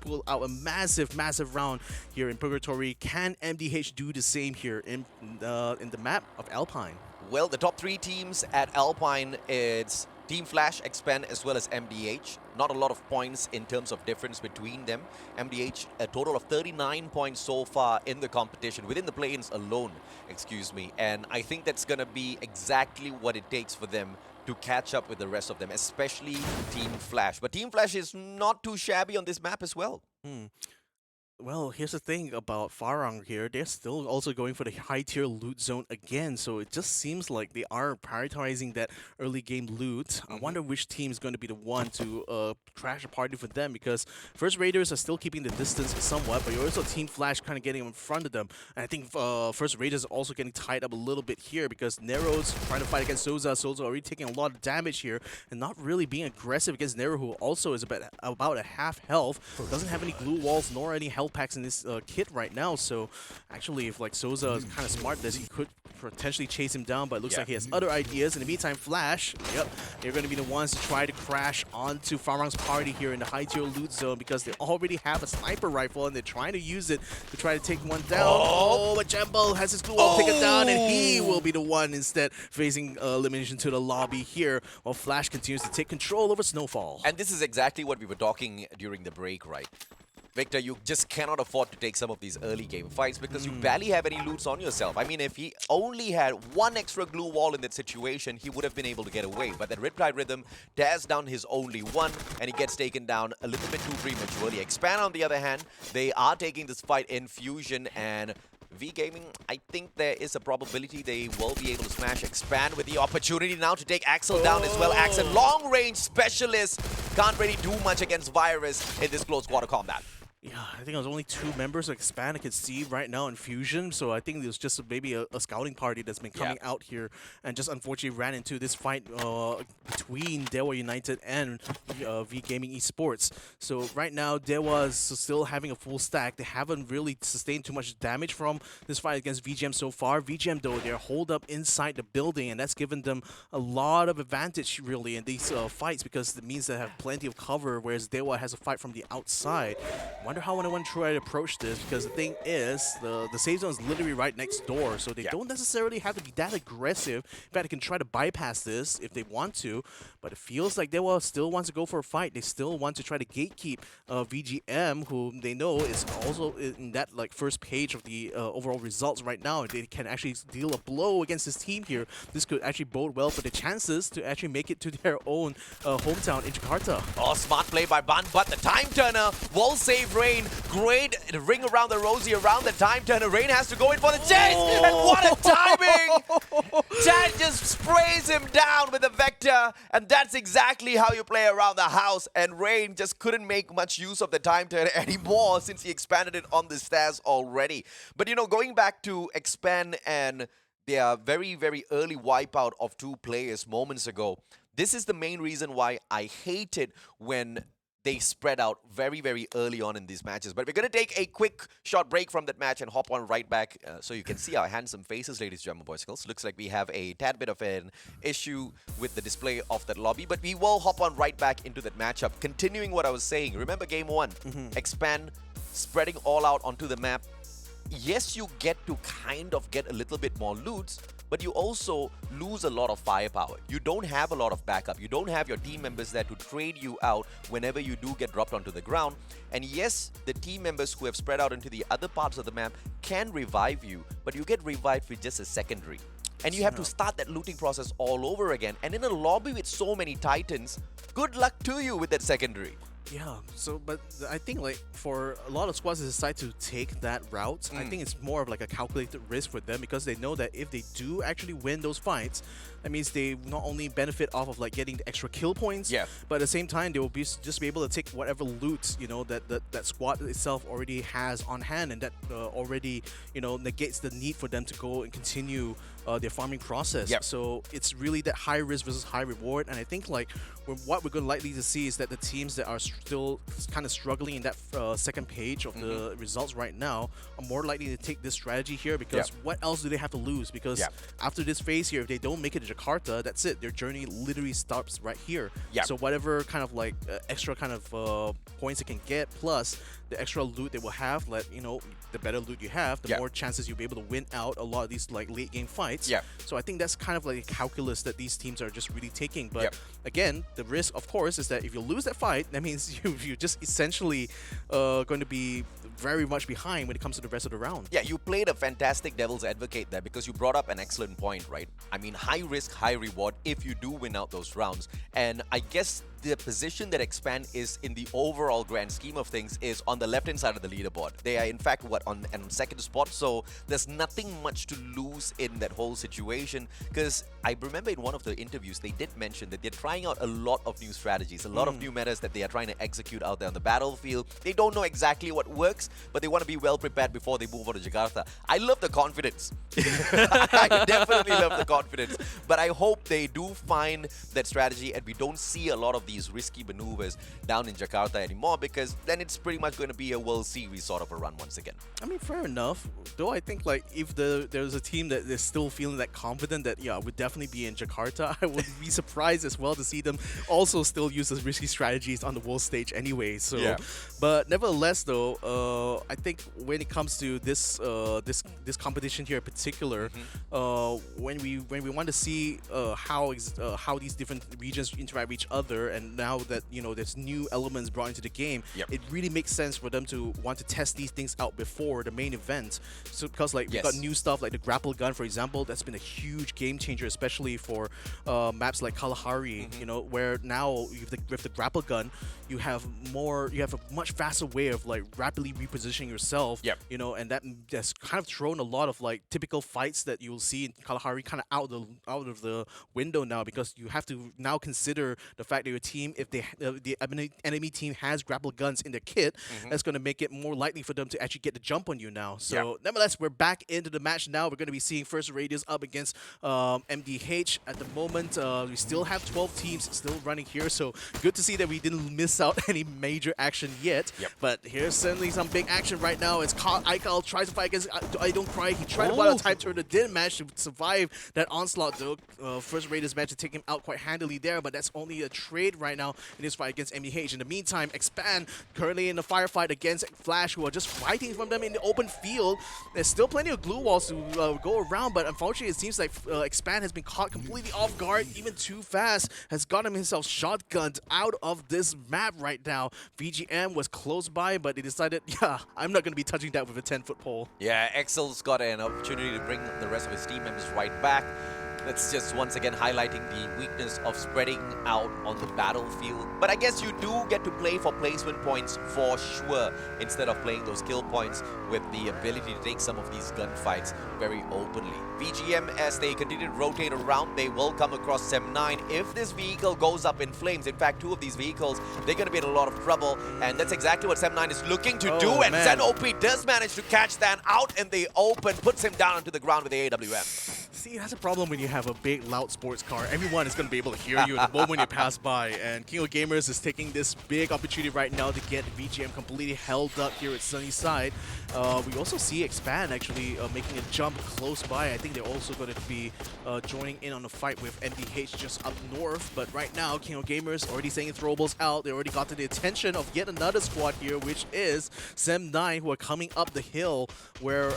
pull out a massive round here in Purgatory. Can MDH do the same here in the map of Alpine? Well, the top 3 teams at Alpine, it's Team Flash, Expand, as well as MDH. Not a lot of points in terms of difference between them. MDH, a total of 39 points so far in the competition, within the play-ins alone, excuse me. And I think that's going to be exactly what it takes for them to catch up with the rest of them, especially Team Flash. But Team Flash is not too shabby on this map as well. Well, here's the thing about Farang here. They're still also going for the high-tier loot zone again, so it just seems like they are prioritizing that early game loot. I wonder which team is going to be the one to crash a party for them, because First Raiders are still keeping the distance somewhat, but you're also Team Flash kind of getting in front of them. And I think First Raiders are also getting tied up a little bit here, because Nero's trying to fight against Souza. Souza already taking a lot of damage here, and not really being aggressive against Nero, who also is about a half health. Doesn't have any glue walls nor any health packs in this kit right now, so actually if like Souza is kind of smart, that he could potentially chase him down, but it looks like he has other ideas. In the meantime, Flash, they're going to be the ones to try to crash onto Farang's party here in the high tier loot zone, because they already have a sniper rifle and they're trying to use it to try to take one down. Oh, but Jumbo has his glue wall taken down, and he will be the one instead facing elimination to the lobby here, while Flash continues to take control over Snowfall. And this is exactly what we were talking during the break, right? Victor, you just cannot afford to take some of these early game fights because you barely have any loots on yourself. I mean, if he only had one extra glue wall in that situation, he would have been able to get away. But that Riptide Rhythm tears down his only one, and he gets taken down a little bit too prematurely. Expand, on the other hand, they are taking this fight in Fusion, and V-Gaming, I think there is a probability they will be able to smash Expand with the opportunity now to take Axel down as well. Axel, long-range specialist, can't really do much against Virus in this close quarter combat. Yeah, I think there's only 2 members of Expand I can see right now in Fusion, so I think there's just maybe a scouting party that's been coming out here and just unfortunately ran into this fight between Dewa United and V-Gaming Esports. So right now, Dewa is still having a full stack. They haven't really sustained too much damage from this fight against VGM so far. VGM, though, they're holed up inside the building, and that's given them a lot of advantage, really, in these fights, because it means they have plenty of cover, whereas Dewa has a fight from the outside. Wonder how anyone try to approach this, because the thing is, the save zone is literally right next door, so they don't necessarily have to be that aggressive. In fact, they can try to bypass this if they want to, but it feels like they will still want to go for a fight. They still want to try to gatekeep VGM, who they know is also in that like first page of the overall results right now. They can actually deal a blow against this team here. This could actually bode well for the chances to actually make it to their own hometown in Jakarta. Oh, smart play by Ban, but the time turner will save Rain. Great ring around the rosy around the time turner. Rain has to go in for the chase, and what a timing! Chad just sprays him down with a vector, and that's exactly how you play around the house. And Rain just couldn't make much use of the time turner anymore since he expanded it on the stairs already. But you know, going back to Expand and their very, very early wipeout of 2 players moments ago, this is the main reason why I hate it when they spread out very, very early on in these matches. But we're going to take a quick short break from that match and hop on right back so you can see our handsome faces, ladies and gentlemen, boys and girls. Looks like we have a tad bit of an issue with the display of that lobby, but we will hop on right back into that matchup. Continuing what I was saying, remember game 1, Expand, spreading all out onto the map. Yes, you get to kind of get a little bit more loots, but you also lose a lot of firepower. You don't have a lot of backup. You don't have your team members there to trade you out whenever you do get dropped onto the ground. And yes, the team members who have spread out into the other parts of the map can revive you, but you get revived with just a secondary. And you have to start that looting process all over again. And in a lobby with so many titans, good luck to you with that secondary. Yeah, so, but I think like for a lot of squads that decide to take that route, I think it's more of like a calculated risk for them, because they know that if they do actually win those fights, that means they not only benefit off of like getting the extra kill points, but at the same time they will be just be able to take whatever loot, you know, that squad itself already has on hand, and that already, you know, negates the need for them to go and continue their farming process. Yep. So it's really that high risk versus high reward. And I think like what we're going to likely to see is that the teams that are still kind of struggling in that second page of the results right now are more likely to take this strategy here, because what else do they have to lose? Because after this phase here, if they don't make it to Jakarta, that's it. Their journey literally stops right here. So whatever kind of like extra kind of points they can get, plus the extra loot they will have, like, you know, the better loot you have, the more chances you'll be able to win out a lot of these like late game fights. So I think that's kind of like a calculus that these teams are just really taking. But again, the risk, of course, is that if you lose that fight, that means you're just essentially going to be very much behind when it comes to the rest of the round. Yeah, you played a fantastic devil's advocate there, because you brought up an excellent point, right? I mean, high risk, high reward if you do win out those rounds. And I guess the position that Expand is in the overall grand scheme of things is on the left-hand side of the leaderboard. They are, in fact, on second spot, so there's nothing much to lose in that whole situation. Because I remember in one of the interviews, they did mention that they're trying out a lot of new strategies, a lot of new metas that they are trying to execute out there on the battlefield. They don't know exactly what works, but they want to be well prepared before they move on to Jakarta. I love the confidence. I definitely love the confidence. But I hope they do find that strategy and we don't see a lot of these risky maneuvers down in Jakarta anymore, because then it's pretty much going to be a World Series sort of a run once again. I mean, fair enough. Though I think like if there's a team that is still feeling that confident that would definitely be in Jakarta, I would be surprised as well to see them also still use those risky strategies on the world stage anyway. So, but nevertheless, though, I think when it comes to this this competition here in particular, when we want to see how these different regions interact with each other, and now that there's new elements brought into the game, it really makes sense for them to want to test these things out before the main event. So because like we've got new stuff like the grapple gun, for example, that's been a huge game changer, especially for maps like Kalahari. Where now with the grapple gun, you have a much faster way of like rapidly repositioning yourself. And that's kind of thrown a lot of like typical fights that you'll see in Kalahari kind of out of the window now, because you have to now consider the fact that your team, if the enemy team has grapple guns in their kit, that's going to make it more likely for them to actually get the jump on you now. So nevertheless, we're back into the match now. We're going to be seeing First Radius up against MDH. At the moment, we still have 12 teams still running here, so good to see that we didn't miss out any major action yet. But here's certainly some big action right now. It's Aikal tries to fight against I Don't Cry. He tried to buy a time turner, didn't manage to survive that onslaught though. First Raiders managed to take him out quite handily there, but that's only a trade right now in this fight against MDH. In the meantime, Expand currently in the firefight against Flash, who are just fighting from them in the open field. There's still plenty of glue walls to go around, but unfortunately it seems like Expand has been caught completely off guard, even too fast, has gotten himself shotgunned out of this map right now. VGM was close by, but he decided, I'm not going to be touching that with a 10-foot pole. Yeah, Excel's got an opportunity to bring the rest of his team members right back. That's just once again highlighting the weakness of spreading out on the battlefield. But I guess you do get to play for placement points for sure, instead of playing those kill points with the ability to take some of these gunfights very openly. VGM, as they continue to rotate around, they will come across Sem9. If this vehicle goes up in flames, in fact, two of these vehicles, they're going to be in a lot of trouble. And that's exactly what Sem9 is looking to do. And Zen OP does manage to catch Stan out in the open, puts him down onto the ground with the AWM. See, that's a problem when you have a big, loud sports car. Everyone is going to be able to hear you at the moment you pass by. And King of Gamers is taking this big opportunity right now to get VGM completely held up here at Sunnyside. We also see Expand actually making a jump close by. I think they're also going to be joining in on the fight with MDH just up north. But right now, King of Gamers already sending throwables out. They already got to the attention of yet another squad here, which is Sem9, who are coming up the hill where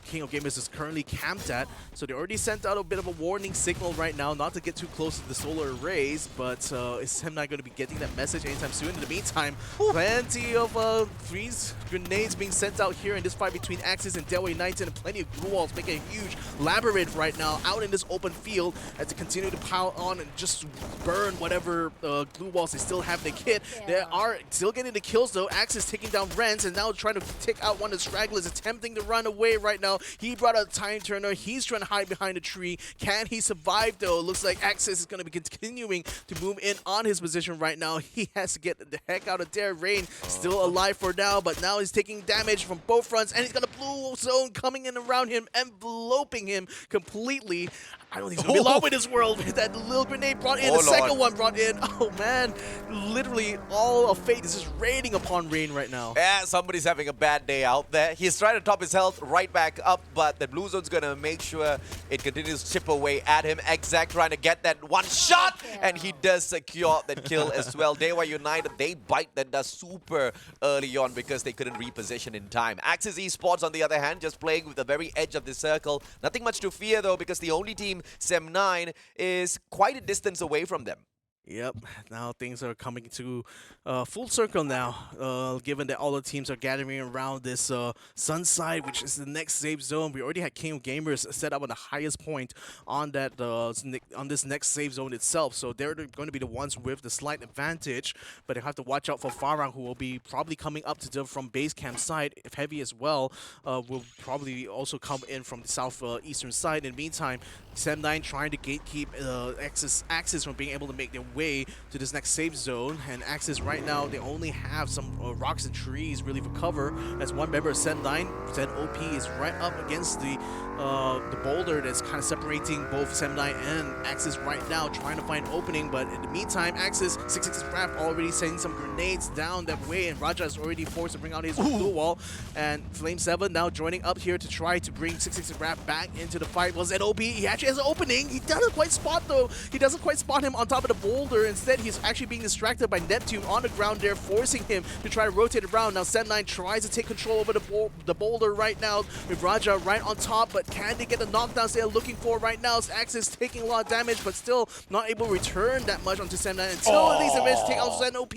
King of Gamers is currently camped at. So they already sent out a bit of a warning signal right now not to get too close to the solar arrays, but is Sem9 going to be getting that message anytime soon? In the meantime, plenty of freeze grenades being sent out here in this fight between Axis and Delaware United, and plenty of glue walls making a huge labyrinth right now out in this open field as they continue to pile on and just burn whatever glue walls they still have in the kit. They are still getting the kills though. Axis taking down Rens and now trying to take out one of the stragglers attempting to run away right now. He brought out a time turner. He's trying to hide behind the tree. Can he survive though? Looks like Axis is going to be continuing to move in on his position right now. He has to get the heck out of there. Rain still alive for now, but now he's taking damage from both fronts, and he's got a blue zone coming in around him, enveloping him completely. I don't think he's going to be long with this world. That little grenade brought in, the second one brought in. Oh man, literally all of fate is just raining upon Rain right now. Yeah, somebody's having a bad day out there. He's trying to top his health right back up, but the blue zone's going to make sure it continues to chip away at him. Exec trying to get that one shot, and he does secure that kill as well. Dewa United, they bite that dust super early on because they couldn't reposition in time. Axis Esports, on the other hand, just playing with the very edge of the circle. Nothing much to fear, though, because the only team, Sem9, is quite a distance away from them. Yep, now things are coming to full circle now, given that all the teams are gathering around this Sunside, which is the next safe zone. We already had King of Gamers set up on the highest point on that on this next safe zone itself, so they're going to be the ones with the slight advantage, but they have to watch out for Farang, who will be probably coming up to them from base camp side. If Heavy as well will probably also come in from the southeastern side. In the meantime, Sem9 trying to gatekeep Axis from being able to make their way to this next safe zone, and Axis right now, they only have some rocks and trees really for cover, as one member of Sem9, Zen OP, is right up against the boulder that's kind of separating both Sem9 and Axis right now, trying to find an opening. But in the meantime, Axis 666 Raph already sending some grenades down that way, and Raja is already forced to bring out his blue wall, and Flame7 now joining up here to try to bring 666 Raph back into the fight. Well, ZOP, he actually has an opening. He doesn't quite spot though. He doesn't quite spot him on top of the boulder. Instead, he's actually being distracted by Neptune on the ground there, forcing him to try to rotate around. Now, Sem9 tries to take control over the boulder right now with Raja right on top, but can they get the knockdowns they're looking for right now? Axis taking a lot of damage, but still not able to return that much onto Sem9 until these events take out Zen OP.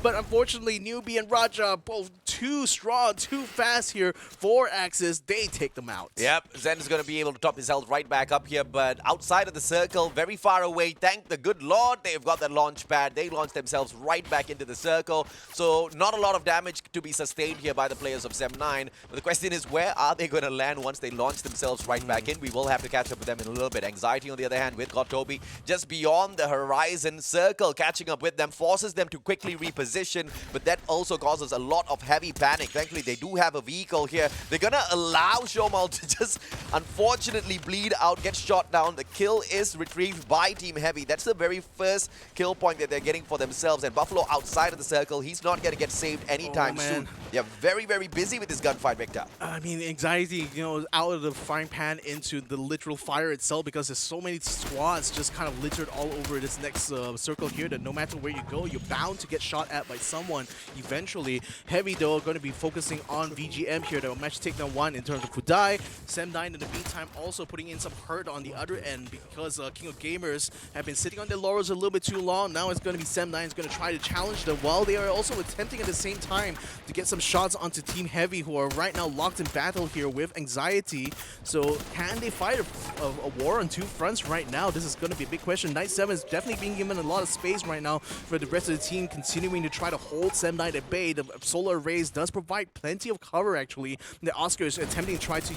But unfortunately, Newbie and Raja both too strong, too fast here for Axis. They take them out. Yep, Zen is going to be able to top his health right back up here, but outside of the circle, very far away, thank the good Lord, they've got that launch pad. They launch themselves right back into the circle, so not a lot of damage to be sustained here by the players of Sem9. But the question is, where are they going to land once they launch themselves right back in? We will have to catch up with them in a little bit. Anxiety, on the other hand, with Gotobi just beyond the horizon. Circle catching up with them, forces them to quickly reposition, but that also causes a lot of heavy panic. Thankfully, they do have a vehicle here. They're going to allow Shomal to just, unfortunately, bleed out, get shot down. The kill is retrieved by Team Heavy. That's the very first kill point that they're getting for themselves, and Buffalo outside of the circle, he's not going to get saved anytime soon. They're very, very busy with this gunfight, Victor. I mean, Anxiety, you know, out of the frying pan into the literal fire itself, because there's so many squads just kind of littered all over this next circle here that no matter where you go, you're bound to get shot at by someone eventually. Heavy, though, going to be focusing on VGM here. They'll match takedown one in terms of Fudai. Sem9 in the meantime also putting in some hurt on the other end, because King of Gamers have been sitting on their laurels a little bit too long. Now it's going to be Sem9 is going to try to challenge them, while they are also attempting at the same time to get some shots onto Team Heavy, who are right now locked in battle here with Anxiety. So can they fight a war on two fronts right now? This is going to be a big question. Night 7 is definitely being given a lot of space right now for the rest of the team, continuing to try to hold Sem9 at bay. The solar arrays does provide plenty of cover, actually. The Oscar is attempting to try to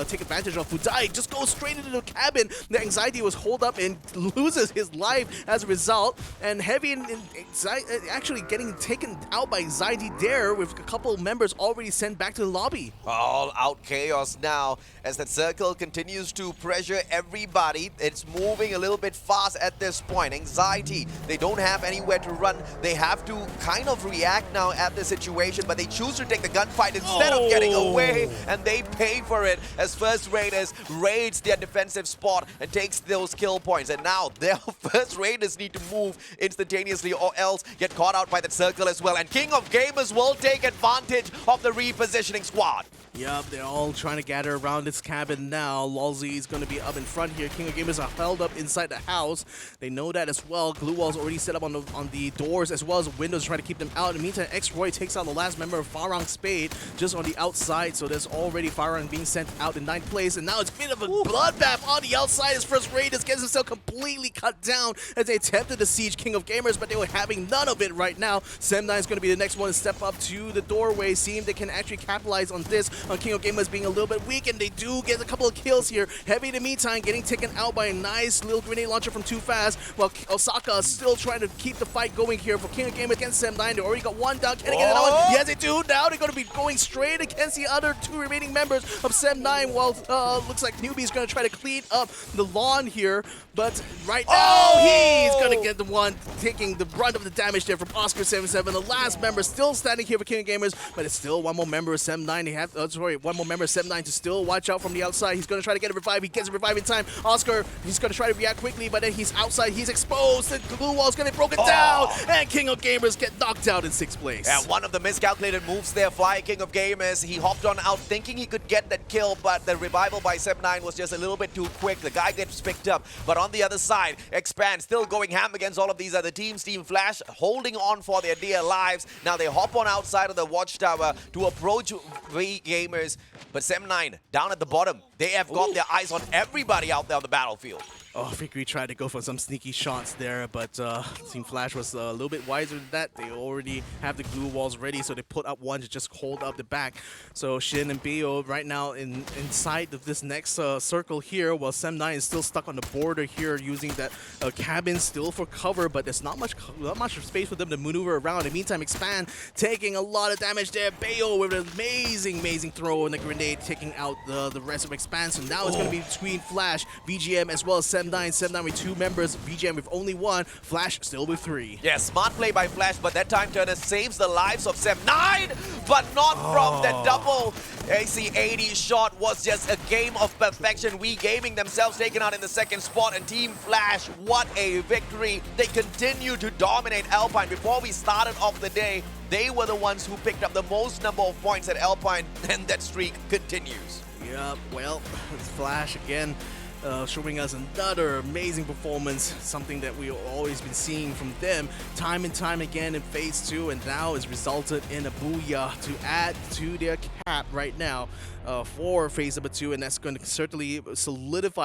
take advantage of Fudai. Just goes straight into the cabin. The Anxiety was holed up and loses his life as a result. And Heavy and actually getting taken out by Anxiety there, with a couple of members already sent back to the lobby. All out chaos now as that circle continues to pressure everybody. It's moving a little bit fast at this point. Anxiety, they don't have anywhere to run. They have to kind of react now at the situation, but they choose to take the gunfight instead of getting away, and they pay for it as First Raiders raids their defensive spot and takes those kill points. And now their First Raiders need to move instantaneously or else get caught out by that circle as well. And King of Gamers will take advantage of the repositioning squad. Yep, they're all trying to gather around this cabin now. Lolzy is going to be up in front here. King of Gamers are held up inside the house. They know that as well. Glue walls already set up on the doors as well as the windows, trying to keep them out. In the meantime, X-Roy takes out the last member of Farang Spade just on the outside. So there's already Farang being sent out in 9th place. And now it's a bit of a bloodbath on the outside as First Raiders gets himself completely cut down as they attempted to siege King of Gamers, but they were having none of it right now. Sem9 is going to be the next one to step up to the door 4-way. See if they can actually capitalize on this, on King of Gamers being a little bit weak, and they do get a couple of kills here. Heavy in the meantime getting taken out by a nice little grenade launcher from Too Fast, while Osaka is still trying to keep the fight going here for King of Gamers against Sem9. They already got one down. Can they get another one? Yes, they do. Now they're going to be going straight against the other two remaining members of Sem9, while looks like Newbie's going to try to clean up the lawn here. But right now, he's going to get the one taking the brunt of the damage there from Oscar77. The last member still standing here for King of Gamers, but it's still one more member of Sem9. They have, one more member of Sem9 to still watch out from the outside. He's going to try to get a revive. He gets a revive in time. Oscar, he's going to try to react quickly, but then he's outside. He's exposed. The glue wall's going to be broken down, and King of Gamers get knocked out in 6th place. Yeah, one of the miscalculated moves there, Fly King of Gamers. He hopped on out thinking he could get that kill, but the revival by Sem9 was just a little bit too quick. The guy gets picked up, but on the other side, Expand still going ham against all of these other teams. Team Flash holding on for their dear lives. Now they hop on outside of the watchtower to approach V Gamers, but Sem9 down at the bottom. They have got their eyes on everybody out there on the battlefield. Oh, I think we tried to go for some sneaky shots there, but Team Flash was a little bit wiser than that. They already have the glue walls ready, so they put up one to just hold up the back. So Shin and Bio right now inside of this next circle here, while Sem9 is still stuck on the border here, using that cabin still for cover, but there's not much space for them to maneuver around. In the meantime, Expand taking a lot of damage there. Bayo with an amazing throw and the grenade, taking out the rest of Expand. So now it's going to be between Flash, VGM, as well as Sem9. Sem9 with 2 members, VGM with only 1, Flash still with 3. Yeah, smart play by Flash, but that time turner saves the lives of Sem9, but not from the double. AC-80 shot was just a game of perfection. We Gaming themselves taken out in the 2nd spot, and Team Flash, what a victory. They continue to dominate Alpine. Before we started off the day, they were the ones who picked up the most number of points at Alpine, and that streak continues. Yeah, well, it's Flash again. Showing us another amazing performance, something that we've always been seeing from them time and time again in Phase 2, and now has resulted in a booyah to add to their cap right now for Phase number 2, and that's going to certainly solidify